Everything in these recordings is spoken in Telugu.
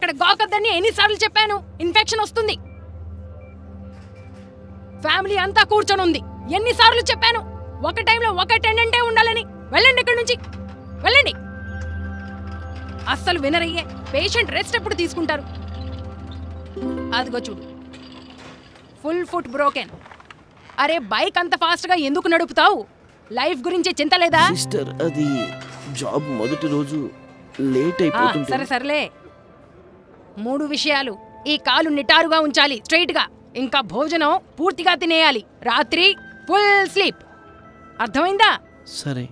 అక్కడ గోకద్దని ఎన్నిసార్లు చెప్పాను? ఇన్ఫెక్షన్ వస్తుంది. ఫ్యామిలీ అంతా కూర్చొని ఉంది. ఎన్నిసార్లు చెప్పాను? ఒక టైంలో ఒక అటెండెంటే ఉండాలని. వెళ్ళండి ఇక్కడి నుంచి, వెళ్ళండి. అస్సలు వినరయ్యే. పేషెంట్ రెస్ట్ ఎప్పుడు తీసుకుంటారు? అదిగో చూడు, ఫుల్ ఫుట్ బ్రోకెన్. అరే బైక్ అంత ఫాస్ట్ గా ఎందుకు నడుపుతావు? లైఫ్ గురించి చింత లేదా? సిస్టర్, అది జాబ్ మొదటి రోజు లేట్ అయిపోతుంది. సరే సరేలే. 3 విషయాలు. ఈ కాలు నిటారుగా ఉంచాలి, స్ట్రైట్ గా. ఇంకా భోజనం పూర్తిగా తినేయాలి. రాత్రి ఫుల్ స్లీప్. అర్థమైందా? సరే.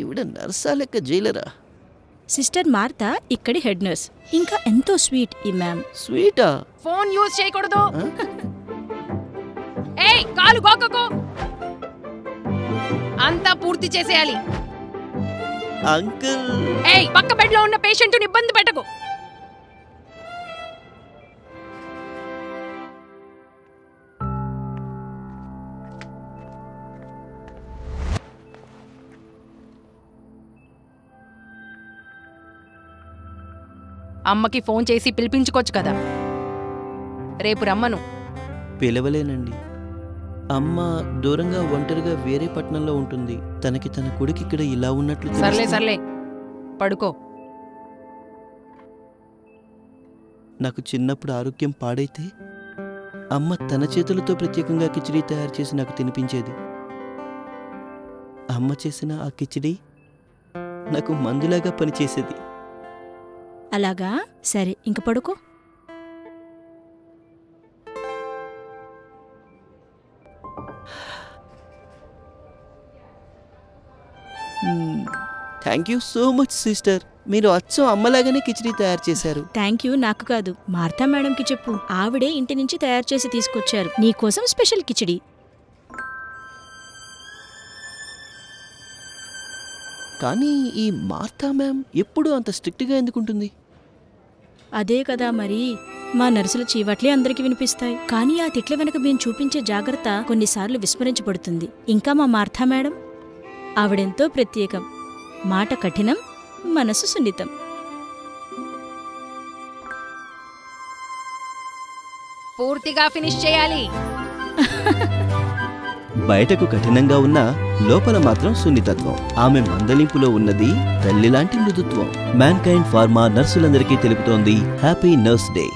ఈవిడ నర్సా లెక్క జైలరా? సిస్టర్ మార్తా ఇక్కడి హెడ్ నర్స్. ఇంకా ఎంతో స్వీట్ ఈ మ్యామ్. స్వీటా? ఫోన్ యూజ్ చేయకూడదు. ఏయ్, కాలు గోకకు. అంతా పూర్తి చేసేయాలి. అంకుల్. ఏయ్, పక్క బెడ్ లో ఉన్న పేషెంట్ని ఇబ్బంది పెట్టకు. అమ్మకి ఫోన్ చేసి పిలిపించుకోవచ్చు కదా. రేపు రమ్మను. పిలవలేనండి. అమ్మ దూరంగా ఒంటరిగా వేరే పట్టణంలో ఉంటుంది. తనకి తన కొడుకు ఇక్కడ ఇలా ఉన్నట్లు సర్లే సర్లే, పడుకో. నాకు చిన్నప్పుడు ఆరోగ్యం పాడైతే అమ్మ తన చేతులతో ప్రత్యేకంగా కిచిడీ తయారు చేసి నాకు తినిపించేది. అమ్మ చేసిన ఆ కిచిడీ నాకు మందులాగా పనిచేసేది. అలాగా? సరే, ఇంక పడుకో. Thank you so much sister. మీరు అచ్చం అమ్మలాగానే కిచిడీ తయారు చేశారు. థ్యాంక్ యూ నాకు కాదు, మార్తా మేడంకి చెప్పు. ఆవిడే ఇంటి నుంచి తయారు చేసి తీసుకొచ్చారు నీకోసం స్పెషల్ కిచిడీ. కానీ ఈ మార్తా మ్యామ్ ఎప్పుడూ అంత స్ట్రిక్ట్గా ఎందుకుంటుంది? అదే కదా మరి. మా నర్సుల చీవట్లే అందరికి వినిపిస్తాయి. కానీ ఆ తిట్ల వెనక మేము చూపించే జాగ్రత్త కొన్నిసార్లు విస్మరించబడుతుంది. ఇంకా మా మార్తా మేడం, ఆవిడెంతో ప్రత్యేకం. మాట కఠినం, మనసు సున్నితం. పూర్తిగా ఫినిష్ చేయాలి. బయటకు కఠినంగా ఉన్నా లోపల మాత్రం సున్నితత్వం. ఆమె మందలింపులో ఉన్నది తల్లిలాంటి మృదుత్వం. మ్యాన్కైండ్ ఫార్మా నర్సులందరికీ తెలుపుతోంది హ్యాపీ నర్స్ డే.